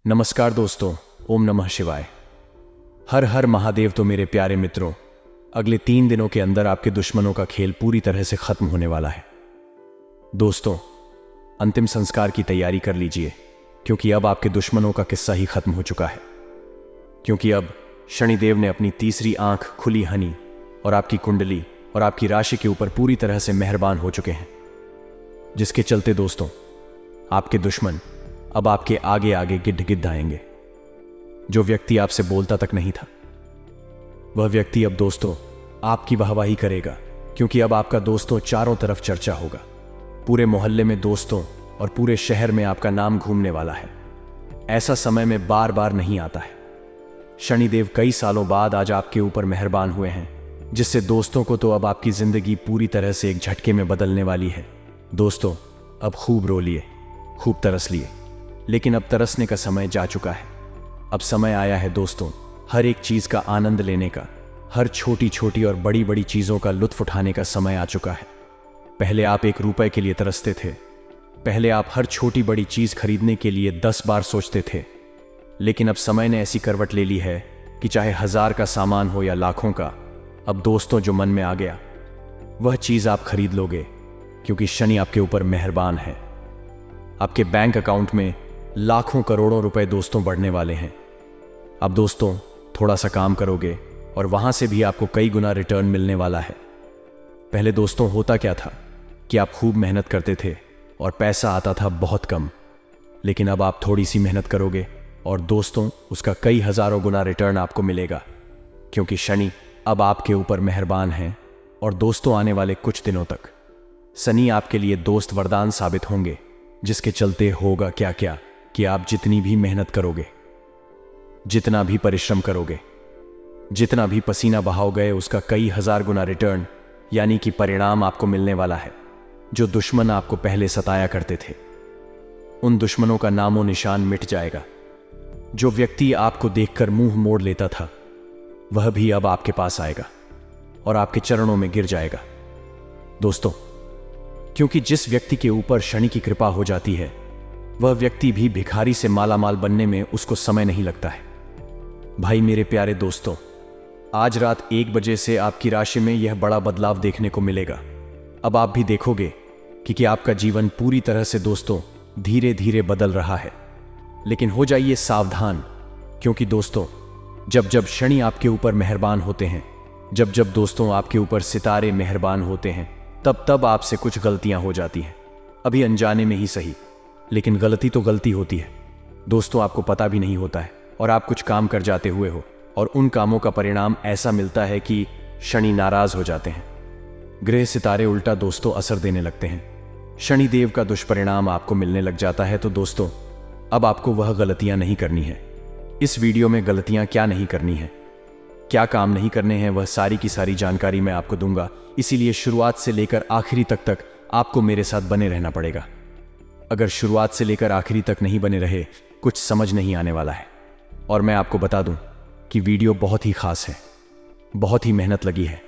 नमस्कार दोस्तों, ओम नमः शिवाय। हर हर महादेव। तो मेरे प्यारे मित्रों, अगले 3 दिनों के अंदर आपके दुश्मनों का खेल पूरी तरह से खत्म होने वाला है। दोस्तों, अंतिम संस्कार की तैयारी कर लीजिए, क्योंकि अब आपके दुश्मनों का किस्सा ही खत्म हो चुका है। क्योंकि अब शनिदेव ने अपनी तीसरी आंख खुली हनी और आपकी कुंडली और आपकी राशि के ऊपर पूरी तरह से मेहरबान हो चुके हैं, जिसके चलते दोस्तों आपके दुश्मन अब आपके आगे आगे गिद्ध गिद्ध आएंगे। जो व्यक्ति आपसे बोलता तक नहीं था, वह व्यक्ति अब दोस्तों आपकी वाहवाही करेगा, क्योंकि अब आपका दोस्तों चारों तरफ चर्चा होगा। पूरे मोहल्ले में दोस्तों और पूरे शहर में आपका नाम घूमने वाला है। ऐसा समय में बार बार नहीं आता है। शनिदेव कई सालों बाद आज आपके ऊपर मेहरबान हुए हैं, जिससे दोस्तों को तो अब आपकी जिंदगी पूरी तरह से एक झटके में बदलने वाली है। दोस्तों, अब खूब रो लिए, खूब तरस लिए, लेकिन अब तरसने का समय जा चुका है। अब समय आया है दोस्तों हर एक चीज का आनंद लेने का, हर छोटी छोटी और बड़ी बड़ी चीजों का लुत्फ उठाने का समय आ चुका है। पहले आप 1 रुपए के लिए तरसते थे, पहले आप हर छोटी बड़ी चीज खरीदने के लिए 10 बार सोचते थे, लेकिन अब समय ने ऐसी करवट ले ली है कि चाहे 1000 का सामान हो या लाखों का, अब दोस्तों जो मन में आ गया वह चीज आप खरीद लोगे, क्योंकि शनि आपके ऊपर मेहरबान है। आपके बैंक अकाउंट में लाखों करोड़ों रुपए दोस्तों बढ़ने वाले हैं। अब दोस्तों थोड़ा सा काम करोगे और वहां से भी आपको कई गुना रिटर्न मिलने वाला है। पहले दोस्तों होता क्या था कि आप खूब मेहनत करते थे और पैसा आता था बहुत कम, लेकिन अब आप थोड़ी सी मेहनत करोगे और दोस्तों उसका कई हजारों गुना रिटर्न आपको मिलेगा, क्योंकि शनि अब आपके ऊपर मेहरबान है। और दोस्तों आने वाले कुछ दिनों तक शनि आपके लिए दोस्त वरदान साबित होंगे, जिसके चलते होगा क्या क्या कि आप जितनी भी मेहनत करोगे, जितना भी परिश्रम करोगे, जितना भी पसीना बहाओगे, उसका कई हजार गुना रिटर्न यानी कि परिणाम आपको मिलने वाला है। जो दुश्मन आपको पहले सताया करते थे, उन दुश्मनों का नामो निशान मिट जाएगा। जो व्यक्ति आपको देखकर मुंह मोड़ लेता था, वह भी अब आपके पास आएगा और आपके चरणों में गिर जाएगा। दोस्तों, क्योंकि जिस व्यक्ति के ऊपर शनि की कृपा हो जाती है, वह व्यक्ति भी भिखारी से मालामाल बनने में उसको समय नहीं लगता है। भाई मेरे प्यारे दोस्तों, आज रात 1 बजे से आपकी राशि में यह बड़ा बदलाव देखने को मिलेगा। अब आप भी देखोगे कि आपका जीवन पूरी तरह से दोस्तों धीरे धीरे बदल रहा है। लेकिन हो जाइए सावधान, क्योंकि दोस्तों जब जब शनि आपके ऊपर मेहरबान होते हैं, जब जब दोस्तों आपके ऊपर सितारे मेहरबान होते हैं, तब तब आपसे कुछ गलतियां हो जाती हैं। अभी अनजाने में ही सही, लेकिन गलती तो गलती होती है दोस्तों, आपको पता भी नहीं होता है और आप कुछ काम कर जाते हुए हो और उन कामों का परिणाम ऐसा मिलता है कि शनि नाराज हो जाते हैं। ग्रह सितारे उल्टा दोस्तों असर देने लगते हैं। शनिदेव का दुष्परिणाम आपको मिलने लग जाता है। तो दोस्तों अब आपको वह गलतियां नहीं करनी है। इस वीडियो में गलतियां क्या नहीं करनी है, क्या काम नहीं करने हैं, वह सारी की सारी जानकारी मैं आपको दूंगा। इसीलिए शुरुआत से लेकर आखिरी तक आपको मेरे साथ बने रहना पड़ेगा। अगर शुरुआत से लेकर आखिरी तक नहीं बने रहे, कुछ समझ नहीं आने वाला है। और मैं आपको बता दूं कि वीडियो बहुत ही खास है, बहुत ही मेहनत लगी है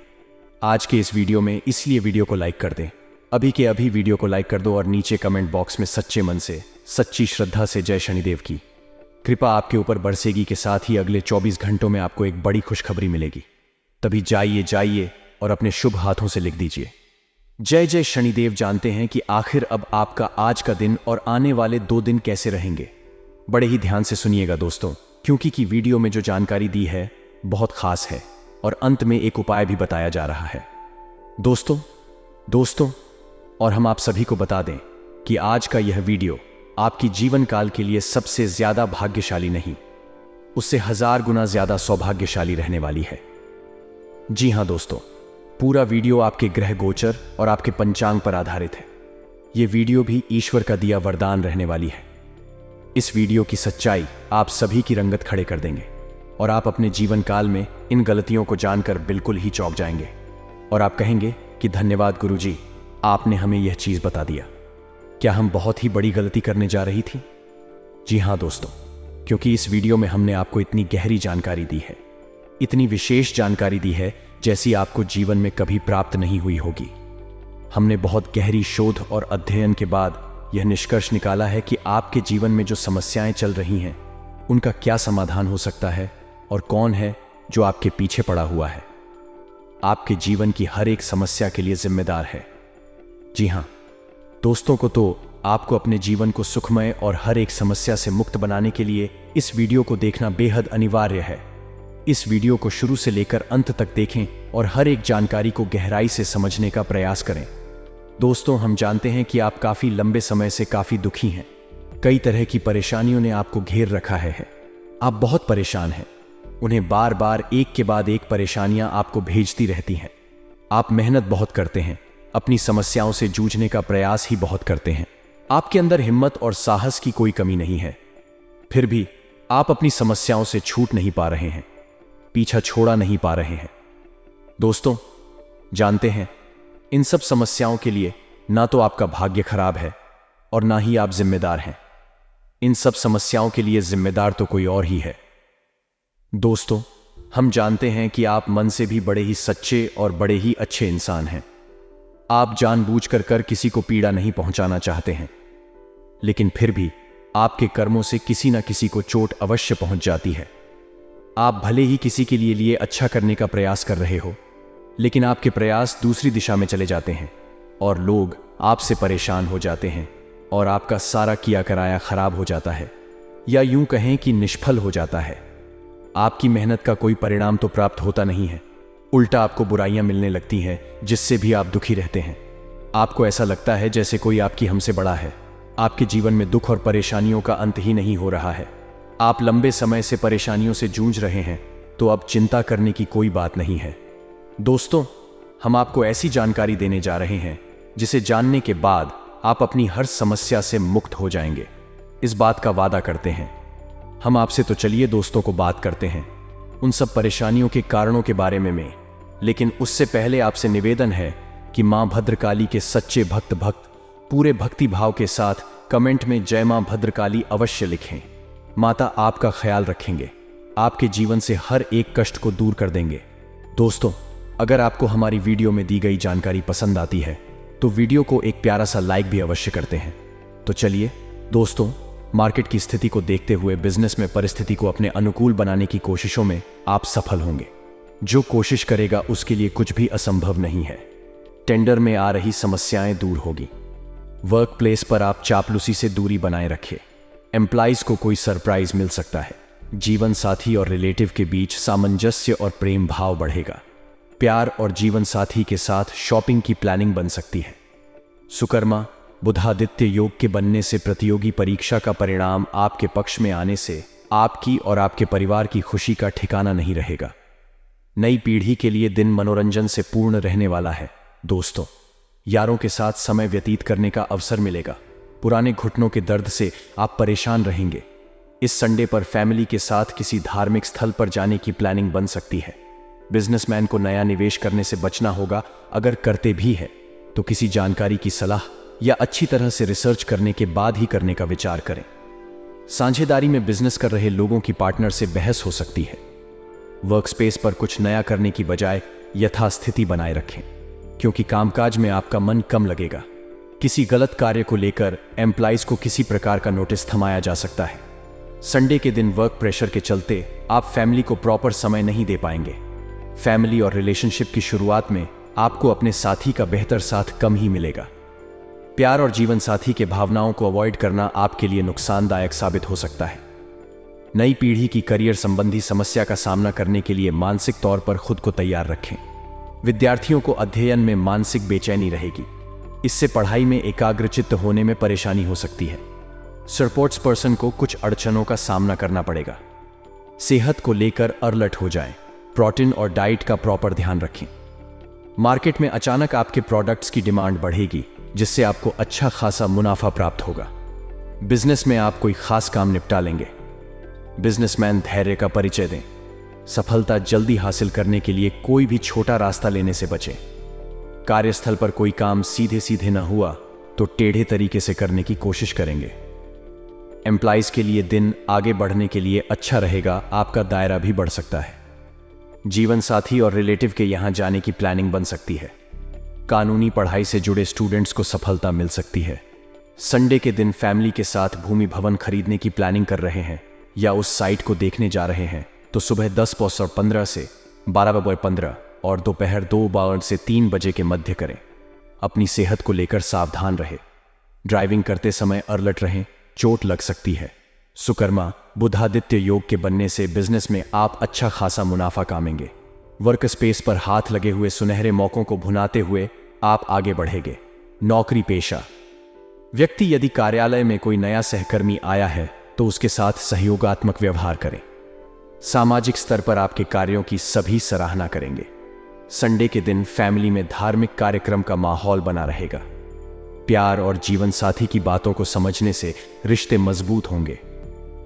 आज के इस वीडियो में, इसलिए वीडियो को लाइक कर दें। अभी के अभी वीडियो को लाइक कर दो और नीचे कमेंट बॉक्स में सच्चे मन से, सच्ची श्रद्धा से जय शनिदेव की कृपा आपके ऊपर बरसेगी के साथ ही अगले 24 घंटों में आपको एक बड़ी खुशखबरी मिलेगी। तभी जाइए और अपने शुभ हाथों से लिख दीजिए जय जय शनिदेव। जानते हैं कि आखिर अब आपका आज का दिन और आने वाले 2 दिन कैसे रहेंगे। बड़े ही ध्यान से सुनिएगा दोस्तों, क्योंकि वीडियो में जो जानकारी दी है बहुत खास है और अंत में एक उपाय भी बताया जा रहा है। दोस्तों और हम आप सभी को बता दें कि आज का यह वीडियो आपकी जीवन काल के लिए सबसे ज्यादा भाग्यशाली नहीं, उससे 1000 गुना ज्यादा सौभाग्यशाली रहने वाली है। जी हां दोस्तों, पूरा वीडियो आपके ग्रह गोचर और आपके पंचांग पर आधारित है। यह वीडियो भी ईश्वर का दिया वरदान रहने वाली है। इस वीडियो की सच्चाई आप सभी की रंगत खड़े कर देंगे और आप अपने जीवन काल में इन गलतियों को जानकर बिल्कुल ही चौंक जाएंगे और आप कहेंगे कि धन्यवाद गुरुजी, आपने हमें यह चीज बता दिया। क्या हम बहुत ही बड़ी गलती करने जा रही थी? जी हां दोस्तों, क्योंकि इस वीडियो में हमने आपको इतनी गहरी जानकारी दी है, इतनी विशेष जानकारी दी है जैसी आपको जीवन में कभी प्राप्त नहीं हुई होगी। हमने बहुत गहरी शोध और अध्ययन के बाद यह निष्कर्ष निकाला है कि आपके जीवन में जो समस्याएं चल रही हैं, उनका क्या समाधान हो सकता है और कौन है जो आपके पीछे पड़ा हुआ है, आपके जीवन की हर एक समस्या के लिए जिम्मेदार है। जी हां दोस्तों, को तो आपको अपने जीवन को सुखमय और हर एक समस्या से मुक्त बनाने के लिए इस वीडियो को देखना बेहद अनिवार्य है। इस वीडियो को शुरू से लेकर अंत तक देखें और हर एक जानकारी को गहराई से समझने का प्रयास करें। दोस्तों, हम जानते हैं कि आप काफी लंबे समय से काफी दुखी हैं। कई तरह की परेशानियों ने आपको घेर रखा है। आप बहुत परेशान हैं। उन्हें बार बार एक के बाद एक परेशानियां आपको भेजती रहती हैं। आप मेहनत बहुत करते हैं, अपनी समस्याओं से जूझने का प्रयास ही बहुत करते हैं। आपके अंदर हिम्मत और साहस की कोई कमी नहीं है, फिर भी आप अपनी समस्याओं से छूट नहीं पा रहे हैं, पीछा छोड़ा नहीं पा रहे हैं। दोस्तों, जानते हैं इन सब समस्याओं के लिए ना तो आपका भाग्य खराब है और ना ही आप जिम्मेदार हैं। इन सब समस्याओं के लिए जिम्मेदार तो कोई और ही है। दोस्तों, हम जानते हैं कि आप मन से भी बड़े ही सच्चे और बड़े ही अच्छे इंसान हैं। आप जानबूझकर किसी को पीड़ा नहीं पहुंचाना चाहते हैं, लेकिन फिर भी आपके कर्मों से किसी न किसी को चोट अवश्य पहुंच जाती है। आप भले ही किसी के लिए अच्छा करने का प्रयास कर रहे हो, लेकिन आपके प्रयास दूसरी दिशा में चले जाते हैं और लोग आपसे परेशान हो जाते हैं और आपका सारा किया कराया खराब हो जाता है, या यूं कहें कि निष्फल हो जाता है। आपकी मेहनत का कोई परिणाम तो प्राप्त होता नहीं है, उल्टा आपको बुराइयां मिलने लगती हैं, जिससे भी आप दुखी रहते हैं। आपको ऐसा लगता है जैसे कोई आपकी हमसे बड़ा है। आपके जीवन में दुख और परेशानियों का अंत ही नहीं हो रहा है। आप लंबे समय से परेशानियों से जूझ रहे हैं, तो अब चिंता करने की कोई बात नहीं है। दोस्तों, हम आपको ऐसी जानकारी देने जा रहे हैं जिसे जानने के बाद आप अपनी हर समस्या से मुक्त हो जाएंगे। इस बात का वादा करते हैं हम आपसे। तो चलिए दोस्तों को बात करते हैं उन सब परेशानियों के कारणों के बारे में। लेकिन उससे पहले आपसे निवेदन है कि मां भद्रकाली के सच्चे भक्त पूरे भक्ति भाव के साथ कमेंट में जय मां भद्रकाली अवश्य लिखें। माता आपका ख्याल रखेंगे, आपके जीवन से हर एक कष्ट को दूर कर देंगे। दोस्तों, अगर आपको हमारी वीडियो में दी गई जानकारी पसंद आती है तो वीडियो को एक प्यारा सा लाइक भी अवश्य करते हैं। तो चलिए दोस्तों, मार्केट की स्थिति को देखते हुए बिजनेस में परिस्थिति को अपने अनुकूल बनाने की कोशिशों में आप सफल होंगे। जो कोशिश करेगा उसके लिए कुछ भी असंभव नहीं है। टेंडर में आ रही समस्याएं दूर होगी। वर्क प्लेस पर आप चापलूसी से दूरी बनाए रखें। एम्प्लॉइज को कोई सरप्राइज मिल सकता है। जीवन साथी और रिलेटिव के बीच सामंजस्य और प्रेम भाव बढ़ेगा। प्यार और जीवन साथी के साथ शॉपिंग की प्लानिंग बन सकती है। सुकर्मा बुधादित्य योग के बनने से प्रतियोगी परीक्षा का परिणाम आपके पक्ष में आने से आपकी और आपके परिवार की खुशी का ठिकाना नहीं रहेगा। नई पीढ़ी के लिए दिन मनोरंजन से पूर्ण रहने वाला है। दोस्तों, यारों के साथ समय व्यतीत करने का अवसर मिलेगा। पुराने घुटनों के दर्द से आप परेशान रहेंगे। इस संडे पर फैमिली के साथ किसी धार्मिक स्थल पर जाने की प्लानिंग बन सकती है। बिजनेसमैन को नया निवेश करने से बचना होगा। अगर करते भी है तो किसी जानकारी की सलाह या अच्छी तरह से रिसर्च करने के बाद ही करने का विचार करें। साझेदारी में बिजनेस कर रहे लोगों की पार्टनर से बहस हो सकती है। वर्कस्पेस पर कुछ नया करने की बजाय यथास्थिति बनाए रखें, क्योंकि कामकाज में आपका मन कम लगेगा। किसी गलत कार्य को लेकर एम्प्लॉइज को किसी प्रकार का नोटिस थमाया जा सकता है। संडे के दिन वर्क प्रेशर के चलते आप फैमिली को प्रॉपर समय नहीं दे पाएंगे। फैमिली और रिलेशनशिप की शुरुआत में आपको अपने साथी का बेहतर साथ कम ही मिलेगा। प्यार और जीवन साथी के भावनाओं को अवॉइड करना आपके लिए नुकसानदायक साबित हो सकता है। नई पीढ़ी की करियर संबंधी समस्या का सामना करने के लिए मानसिक तौर पर खुद को तैयार रखें। विद्यार्थियों को अध्ययन में मानसिक बेचैनी रहेगी। इससे पढ़ाई में एकाग्रचित्त होने में परेशानी हो सकती है। स्पोर्ट्स पर्सन को कुछ अड़चनों का सामना करना पड़ेगा। सेहत को लेकर अलर्ट हो जाएं। प्रोटीन और डाइट का प्रॉपर ध्यान रखें। मार्केट में अचानक आपके प्रोडक्ट्स की डिमांड बढ़ेगी, जिससे आपको अच्छा खासा मुनाफा प्राप्त होगा। बिजनेस में आप कोई खास काम निपटा लेंगे। बिजनेसमैन धैर्य का परिचय दें। सफलता जल्दी हासिल करने के लिए कोई भी छोटा रास्ता लेने से बचें। कार्यस्थल पर कोई काम सीधे सीधे न हुआ तो टेढ़े तरीके से करने की कोशिश करेंगे। एम्प्लॉइज के लिए दिन आगे बढ़ने के लिए अच्छा रहेगा। आपका दायरा भी बढ़ सकता है। जीवन साथी और रिलेटिव के यहां जाने की प्लानिंग बन सकती है। कानूनी पढ़ाई से जुड़े स्टूडेंट्स को सफलता मिल सकती है। संडे के दिन फैमिली के साथ भूमि भवन खरीदने की प्लानिंग कर रहे हैं या उस साइट को देखने जा रहे हैं तो सुबह 10:15 से 12:15 और दोपहर 2 से 3 बजे के मध्य करें। अपनी सेहत को लेकर सावधान रहे। ड्राइविंग करते समय अलर्ट रहें, चोट लग सकती है। सुकर्मा बुधादित्य योग के बनने से बिजनेस में आप अच्छा खासा मुनाफा कामेंगे। वर्क स्पेस पर हाथ लगे हुए सुनहरे मौकों को भुनाते हुए आप आगे बढ़ेंगे। नौकरी पेशा व्यक्ति यदि कार्यालय में कोई नया सहकर्मी आया है तो उसके साथ सहयोगात्मक व्यवहार करें। सामाजिक स्तर पर आपके कार्यों की सभी सराहना करेंगे। संडे के दिन फैमिली में धार्मिक कार्यक्रम का माहौल बना रहेगा। प्यार और जीवन साथी की बातों को समझने से रिश्ते मजबूत होंगे।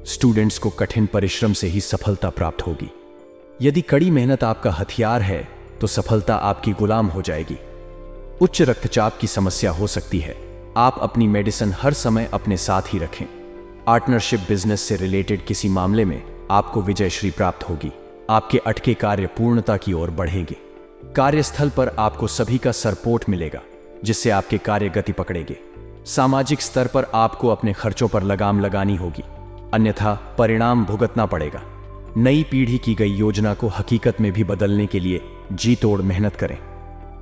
स्टूडेंट्स को कठिन परिश्रम से ही सफलता प्राप्त होगी। यदि कड़ी मेहनत आपका हथियार है तो सफलता आपकी गुलाम हो जाएगी। उच्च रक्तचाप की समस्या हो सकती है। आप अपनी मेडिसिन हर समय अपने साथ ही रखें। पार्टनरशिप बिजनेस से रिलेटेड किसी मामले में आपको विजयश्री प्राप्त होगी। आपके अटके कार्य पूर्णता की ओर बढ़ेंगे। कार्यस्थल पर आपको सभी का सपोर्ट मिलेगा जिससे आपके कार्य गति पकड़ेंगे। सामाजिक स्तर पर आपको अपने खर्चों पर लगाम लगानी होगी, अन्यथा परिणाम भुगतना पड़ेगा। नई पीढ़ी की गई योजना को हकीकत में भी बदलने के लिए जी तोड़ मेहनत करें,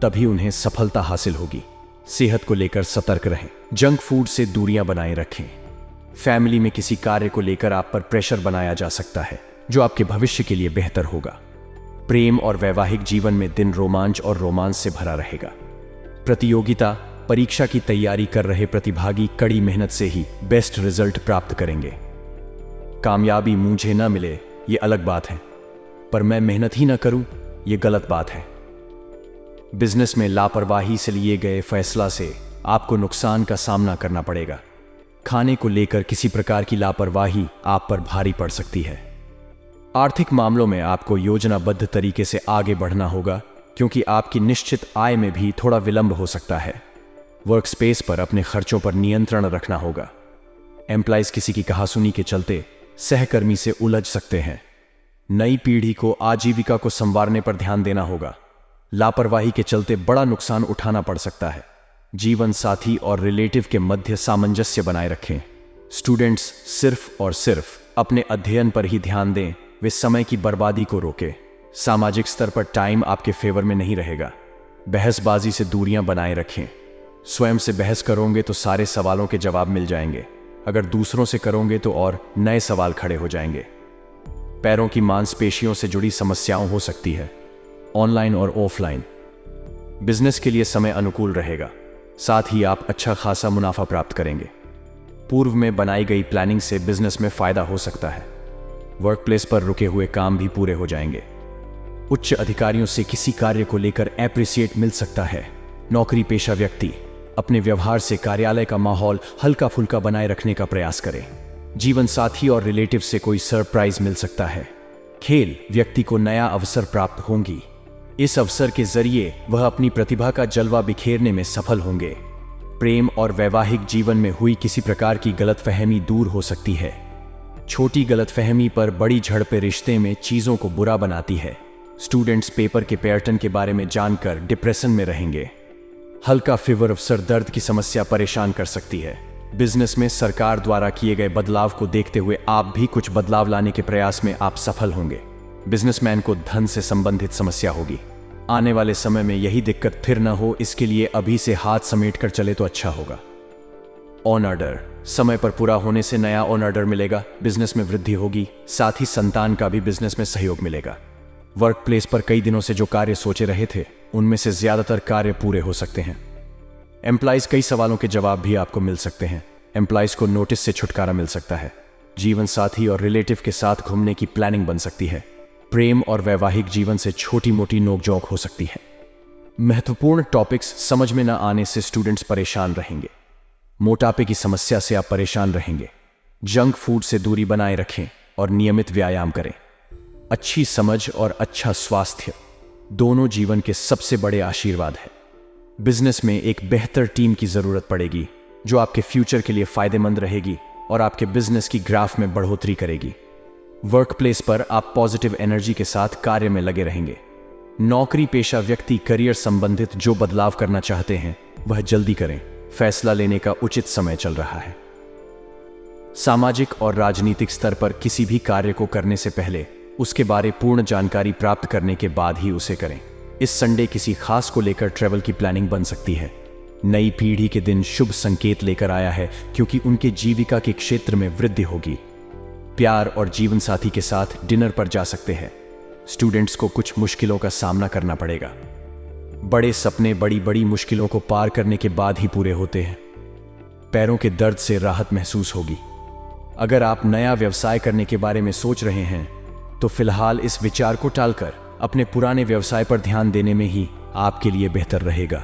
तभी उन्हें सफलता हासिल होगी। सेहत को लेकर सतर्क रहें। जंक फूड से दूरियां बनाए रखें। फैमिली में किसी कार्य को लेकर आप पर प्रेशर बनाया जा सकता है जो आपके भविष्य के लिए बेहतर होगा। प्रेम और वैवाहिक जीवन में दिन रोमांच और रोमांस से भरा रहेगा। प्रतियोगिता परीक्षा की तैयारी कर रहे प्रतिभागी कड़ी मेहनत से ही बेस्ट रिजल्ट प्राप्त करेंगे। कामयाबी मुझे न मिले ये अलग बात है, पर मैं मेहनत ही न करूं ये गलत बात है। बिजनेस में लापरवाही से लिए गए फैसला से आपको नुकसान का सामना करना पड़ेगा। खाने को लेकर किसी प्रकार की लापरवाही आप पर भारी पड़ सकती है। आर्थिक मामलों में आपको योजनाबद्ध तरीके से आगे बढ़ना होगा क्योंकि आपकी निश्चित आय में भी थोड़ा विलंब हो सकता है। वर्क स्पेस पर अपने खर्चों पर नियंत्रण रखना होगा। एम्प्लॉइज किसी की कहासुनी के चलते सहकर्मी से उलझ सकते हैं। नई पीढ़ी को आजीविका को संवारने पर ध्यान देना होगा। लापरवाही के चलते बड़ा नुकसान उठाना पड़ सकता है। जीवन साथी और रिलेटिव के मध्य सामंजस्य बनाए रखें। स्टूडेंट्स सिर्फ और सिर्फ अपने अध्ययन पर ही ध्यान दें, वे समय की बर्बादी को रोकें। सामाजिक स्तर पर टाइम आपके फेवर में नहीं रहेगा। बहसबाजी से दूरियां बनाए रखें। स्वयं से बहस करोगे तो सारे सवालों के जवाब मिल जाएंगे, अगर दूसरों से करोगे तो और नए सवाल खड़े हो जाएंगे। पैरों की मांसपेशियों से जुड़ी समस्याओं हो सकती है। ऑनलाइन और ऑफलाइन बिजनेस के लिए समय अनुकूल रहेगा, साथ ही आप अच्छा खासा मुनाफा प्राप्त करेंगे। पूर्व में बनाई गई प्लानिंग से बिजनेस में फायदा हो सकता है। वर्क प्लेस पर रुके हुए काम भी पूरे हो जाएंगे। उच्च अधिकारियों से किसी कार्य को लेकर एप्रिसिएट मिल सकता है। नौकरी पेशा व्यक्ति अपने व्यवहार से कार्यालय का माहौल हल्का फुल्का बनाए रखने का प्रयास करें। जीवन साथी और रिलेटिव से कोई सरप्राइज मिल सकता है। खेल व्यक्ति को नया अवसर प्राप्त होंगी। इस अवसर के जरिए वह अपनी प्रतिभा का जलवा बिखेरने में सफल होंगे। प्रेम और वैवाहिक जीवन में हुई किसी प्रकार की गलतफहमी दूर हो सकती है। छोटी गलतफहमी पर बड़ी झड़पें रिश्ते में चीजों को बुरा बनाती है। स्टूडेंट्स पेपर के पैटर्न के बारे में जानकर डिप्रेशन में रहेंगे। हल्का फीवर, सर दर्द की समस्या परेशान कर सकती है। बिजनेस में सरकार द्वारा किए गए बदलाव को देखते हुए आप भी कुछ बदलाव लाने के प्रयास में आप सफल होंगे। बिजनेसमैन को धन से संबंधित समस्या होगी। आने वाले समय में यही दिक्कत फिर न हो, इसके लिए अभी से हाथ समेट कर चले तो अच्छा होगा। ऑन ऑर्डर समय पर पूरा होने से नया ऑन ऑर्डर मिलेगा। बिजनेस में वृद्धि होगी, साथ ही संतान का भी बिजनेस में सहयोग मिलेगा। वर्क प्लेस पर कई दिनों से जो कार्य सोचे रहे थे उनमें से ज्यादातर कार्य पूरे हो सकते हैं। एम्प्लॉइज कई सवालों के जवाब भी आपको मिल सकते हैं। एम्प्लॉइज को नोटिस से छुटकारा मिल सकता है। जीवन साथी और रिलेटिव के साथ घूमने की प्लानिंग बन सकती है। प्रेम और वैवाहिक जीवन से छोटी मोटी नोकझोंक हो सकती है। महत्वपूर्ण टॉपिक्स समझ में न आने से स्टूडेंट्स परेशान रहेंगे। मोटापे की समस्या से आप परेशान रहेंगे। जंक फूड से दूरी बनाए रखें और नियमित व्यायाम करें। अच्छी समझ और अच्छा स्वास्थ्य दोनों जीवन के सबसे बड़े आशीर्वाद हैं। बिजनेस में एक बेहतर टीम की जरूरत पड़ेगी जो आपके फ्यूचर के लिए फायदेमंद रहेगी और आपके बिजनेस की ग्राफ में बढ़ोतरी करेगी। वर्क प्लेस पर आप पॉजिटिव एनर्जी के साथ कार्य में लगे रहेंगे। नौकरी पेशा व्यक्ति करियर संबंधित जो बदलाव करना चाहते हैं वह जल्दी करें। फैसला लेने का उचित समय चल रहा है। सामाजिक और राजनीतिक स्तर पर किसी भी कार्य को करने से पहले उसके बारे पूर्ण जानकारी प्राप्त करने के बाद ही उसे करें। इस संडे किसी खास को लेकर ट्रैवल की प्लानिंग बन सकती है। नई पीढ़ी के दिन शुभ संकेत लेकर आया है क्योंकि उनके जीविका के क्षेत्र में वृद्धि होगी। प्यार और जीवन साथी के साथ डिनर पर जा सकते हैं। स्टूडेंट्स को कुछ मुश्किलों का सामना करना पड़ेगा। बड़े सपने बड़ी बड़ी मुश्किलों को पार करने के बाद ही पूरे होते हैं। पैरों के दर्द से राहत महसूस होगी। अगर आप नया व्यवसाय करने के बारे में सोच रहे हैं तो फिलहाल इस विचार को टालकर अपने पुराने व्यवसाय पर ध्यान देने में ही आपके लिए बेहतर रहेगा।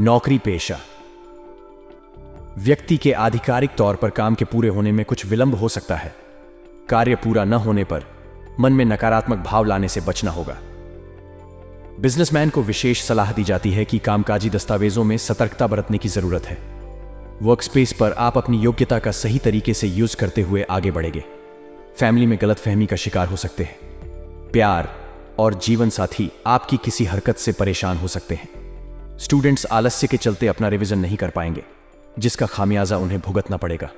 नौकरी पेशा। व्यक्ति के आधिकारिक तौर पर काम के पूरे होने में कुछ विलंब हो सकता है। कार्य पूरा न होने पर मन में नकारात्मक भाव लाने से बचना होगा। बिजनेसमैन को विशेष सलाह दी जाती है कि कामकाजी दस्तावेजों में सतर्कता बरतने की जरूरत है। वर्कस्पेस पर आप अपनी योग्यता का सही तरीके से यूज करते हुए आगे बढ़ेंगे। फैमिली में गलतफहमी का शिकार हो सकते हैं। प्यार और जीवन साथी आपकी किसी हरकत से परेशान हो सकते हैं। स्टूडेंट्स आलस्य के चलते अपना रिवीजन नहीं कर पाएंगे, जिसका खामियाजा उन्हें भुगतना पड़ेगा।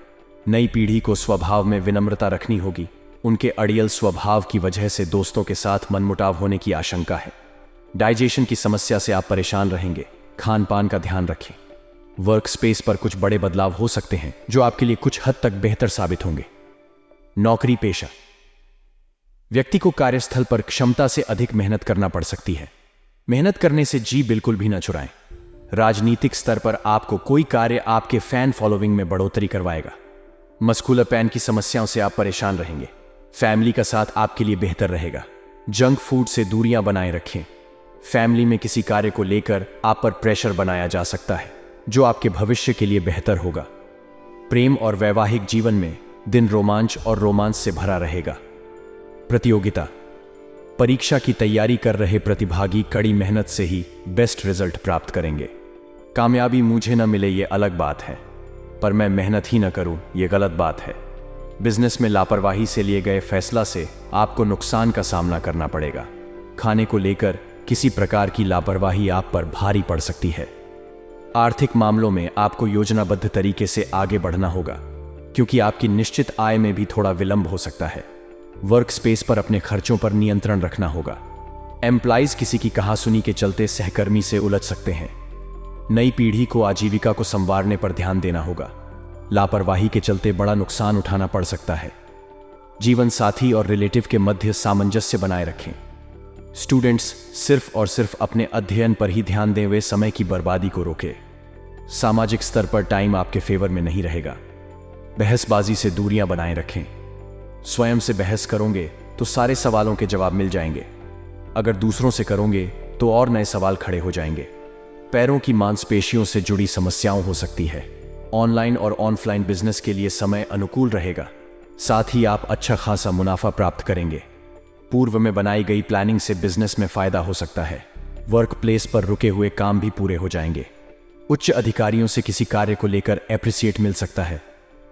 नई पीढ़ी को स्वभाव में विनम्रता रखनी होगी। उनके अड़ियल स्वभाव की वजह से दोस्तों के साथ मनमुटाव होने की आशंका है। डाइजेशन की समस्या से आप परेशान रहेंगे। खान पान का ध्यान रखें। वर्क स्पेस पर कुछ बड़े बदलाव हो सकते हैं जो आपके लिए कुछ हद तक बेहतर साबित होंगे। नौकरी पेशा। व्यक्ति को कार्यस्थल पर क्षमता से अधिक मेहनत करना पड़ सकती है। मेहनत करने से जी बिल्कुल भी न चुराएं। राजनीतिक स्तर पर आपको कोई कार्य आपके फैन फॉलोइंग में बढ़ोतरी करवाएगा। मस्कुलर पैन की समस्याओं से आप परेशान रहेंगे। फैमिली का साथ आपके लिए बेहतर रहेगा। जंक फूड से दूरियां बनाए रखें। फैमिली में किसी कार्य को लेकर आप पर प्रेशर बनाया जा सकता है जो आपके भविष्य के लिए बेहतर होगा। प्रेम और वैवाहिक जीवन में दिन रोमांच और रोमांस से भरा रहेगा। प्रतियोगिता। परीक्षा की तैयारी कर रहे प्रतिभागी कड़ी मेहनत से ही बेस्ट रिजल्ट प्राप्त करेंगे। कामयाबी मुझे न मिले ये अलग बात है, पर मैं मेहनत ही न करूं ये गलत बात है। बिजनेस में लापरवाही से लिए गए फैसला से आपको नुकसान का सामना करना पड़ेगा। खाने को लेकर किसी प्रकार की लापरवाही आप पर भारी पड़ सकती है। आर्थिक मामलों में आपको योजनाबद्ध तरीके से आगे बढ़ना होगा क्योंकि आपकी निश्चित आय में भी थोड़ा विलंब हो सकता है। वर्क स्पेस पर अपने खर्चों पर नियंत्रण रखना होगा। एम्प्लॉइज किसी की कहासुनी के चलते सहकर्मी से उलझ सकते हैं। नई पीढ़ी को आजीविका को संवारने पर ध्यान देना होगा। लापरवाही के चलते बड़ा नुकसान उठाना पड़ सकता है। जीवन साथी और रिलेटिव के मध्य सामंजस्य बनाए रखें। स्टूडेंट्स सिर्फ और सिर्फ अपने अध्ययन पर ही ध्यान दें। वे समय की बर्बादी को रोकें। सामाजिक स्तर पर टाइम आपके फेवर में नहीं रहेगा। बहसबाजी से दूरियां बनाए रखें। स्वयं से बहस करोगे तो सारे सवालों के जवाब मिल जाएंगे। अगर दूसरों से करोगे तो और नए सवाल खड़े हो जाएंगे। पैरों की मांसपेशियों से जुड़ी समस्याओं हो सकती है। ऑनलाइन और ऑफलाइन बिजनेस के लिए समय अनुकूल रहेगा। साथ ही आप अच्छा खासा मुनाफा प्राप्त करेंगे। पूर्व में बनाई गई प्लानिंग से बिजनेस में फायदा हो सकता है। वर्क प्लेस पर रुके हुए काम भी पूरे हो जाएंगे। उच्च अधिकारियों से किसी कार्य को लेकर एप्रिसिएट मिल सकता है।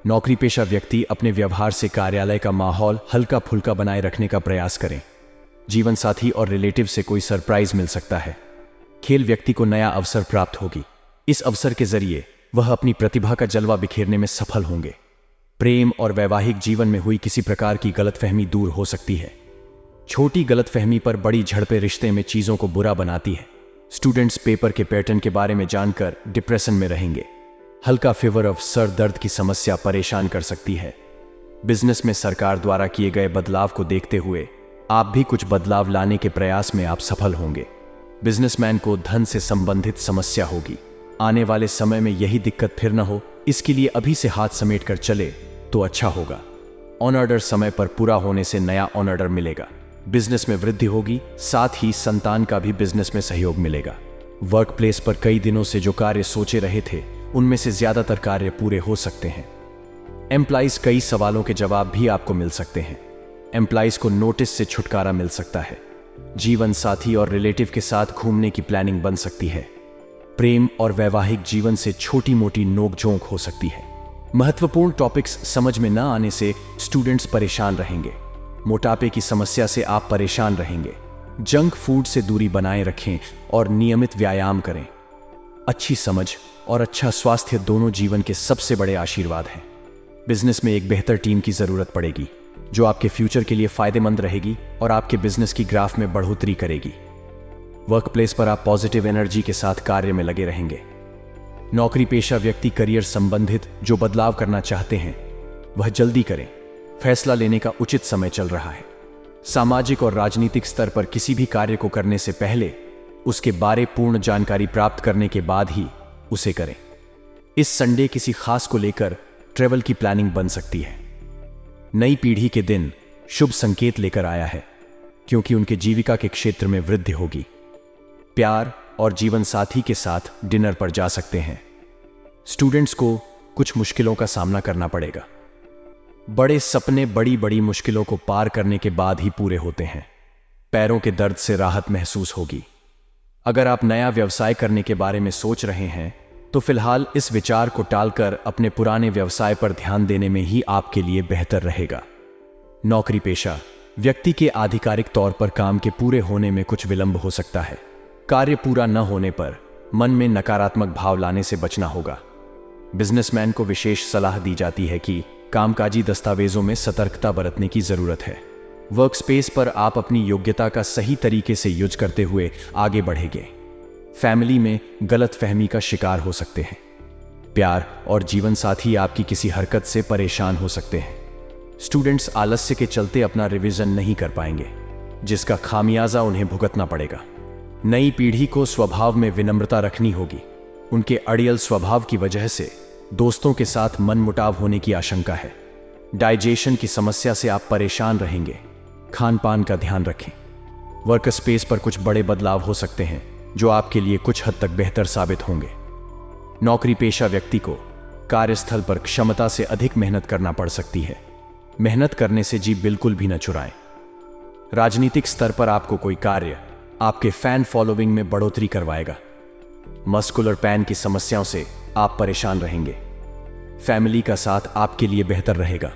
नौकरी पेशा व्यक्ति अपने व्यवहार से कार्यालय का माहौल हल्का फुल्का बनाए रखने का प्रयास करें। जीवन साथी और रिलेटिव से कोई सरप्राइज मिल सकता है। खेल व्यक्ति को नया अवसर प्राप्त होगी। इस अवसर के जरिए वह अपनी प्रतिभा का जलवा बिखेरने में सफल होंगे। प्रेम और वैवाहिक जीवन में हुई किसी प्रकार की गलतफहमी दूर हो सकती है। छोटी गलतफहमी पर बड़ी झड़पें रिश्ते में चीजों को बुरा बनाती है। स्टूडेंट्स पेपर के पैटर्न के बारे में जानकर डिप्रेशन में रहेंगे। हल्का फीवर ऑफ सर दर्द की समस्या परेशान कर सकती है। बिजनेस में सरकार द्वारा किए गए बदलाव को देखते हुए आप भी कुछ बदलाव लाने के प्रयास में आप सफल होंगे। बिजनेसमैन को धन से संबंधित समस्या होगी। आने वाले समय में यही दिक्कत फिर न हो, इसके लिए अभी से हाथ समेट कर चले तो अच्छा होगा। ऑन ऑर्डर समय पर पूरा होने से नया ऑन ऑर्डर मिलेगा। बिजनेस में वृद्धि होगी। साथ ही संतान का भी बिजनेस में सहयोग मिलेगा। वर्क प्लेस पर कई दिनों से जो कार्य सोचे रहे थे उनमें से ज्यादातर कार्य पूरे हो सकते हैं। एम्प्लॉइज कई सवालों के जवाब भी आपको मिल सकते हैं। एम्प्लॉइज को नोटिस से छुटकारा मिल सकता है। जीवन साथी और रिलेटिव के साथ घूमने की प्लानिंग बन सकती है। प्रेम और वैवाहिक जीवन से छोटी मोटी नोकझोंक हो सकती है। महत्वपूर्ण टॉपिक्स समझ में न आने से स्टूडेंट्स परेशान रहेंगे। मोटापे की समस्या से आप परेशान रहेंगे। जंक फूड से दूरी बनाए रखें और नियमित व्यायाम करें। अच्छी समझ और अच्छा स्वास्थ्य दोनों जीवन के सबसे बड़े आशीर्वाद हैं। बिजनेस में एक बेहतर टीम की जरूरत पड़ेगी जो आपके फ्यूचर के लिए फायदेमंद रहेगी और आपके बिजनेस की ग्राफ में बढ़ोतरी करेगी। वर्क प्लेस पर आप पॉजिटिव एनर्जी के साथ कार्य में लगे रहेंगे। नौकरी पेशा व्यक्ति करियर संबंधित जो बदलाव करना चाहते हैं वह जल्दी करें। फैसला लेने का उचित समय चल रहा है। सामाजिक और राजनीतिक स्तर पर किसी भी कार्य को करने से पहले उसके बारे पूर्ण जानकारी प्राप्त करने के बाद ही उसे करें। इस संडे किसी खास को लेकर ट्रेवल की प्लानिंग बन सकती है। नई पीढ़ी के दिन शुभ संकेत लेकर आया है क्योंकि उनके जीविका के क्षेत्र में वृद्धि होगी। प्यार और जीवन साथी के साथ डिनर पर जा सकते हैं। स्टूडेंट्स को कुछ मुश्किलों का सामना करना पड़ेगा। बड़े सपने बड़ी बड़ी मुश्किलों को पार करने के बाद ही पूरे होते हैं। पैरों के दर्द से राहत महसूस होगी। अगर आप नया व्यवसाय करने के बारे में सोच रहे हैं तो फिलहाल इस विचार को टालकर अपने पुराने व्यवसाय पर ध्यान देने में ही आपके लिए बेहतर रहेगा। नौकरी पेशा व्यक्ति के आधिकारिक तौर पर काम के पूरे होने में कुछ विलंब हो सकता है। कार्य पूरा न होने पर मन में नकारात्मक भाव लाने से बचना होगा। बिजनेसमैन को विशेष सलाह दी जाती है कि कामकाजी दस्तावेजों में सतर्कता बरतने की जरूरत है। वर्क स्पेस पर आप अपनी योग्यता का सही तरीके से यूज करते हुए आगे बढ़ेंगे। फैमिली में गलतफहमी का शिकार हो सकते हैं। प्यार और जीवन साथी आपकी किसी हरकत से परेशान हो सकते हैं। स्टूडेंट्स आलस्य के चलते अपना रिवीजन नहीं कर पाएंगे जिसका खामियाजा उन्हें भुगतना पड़ेगा। नई पीढ़ी को स्वभाव में विनम्रता रखनी होगी। उनके अड़ियल स्वभाव की वजह से दोस्तों के साथ मनमुटाव होने की आशंका है। डाइजेशन की समस्या से आप परेशान रहेंगे। खान पान का ध्यान रखें। वर्क स्पेस पर कुछ बड़े बदलाव हो सकते हैं जो आपके लिए कुछ हद तक बेहतर साबित होंगे। नौकरी पेशा व्यक्ति को कार्यस्थल पर क्षमता से अधिक मेहनत करना पड़ सकती है। मेहनत करने से जी बिल्कुल भी न चुराएं। राजनीतिक स्तर पर आपको कोई कार्य आपके फैन फॉलोइंग में बढ़ोतरी करवाएगा। मस्कुलर पैन की समस्याओं से आप परेशान रहेंगे। फैमिली का साथ आपके लिए बेहतर रहेगा।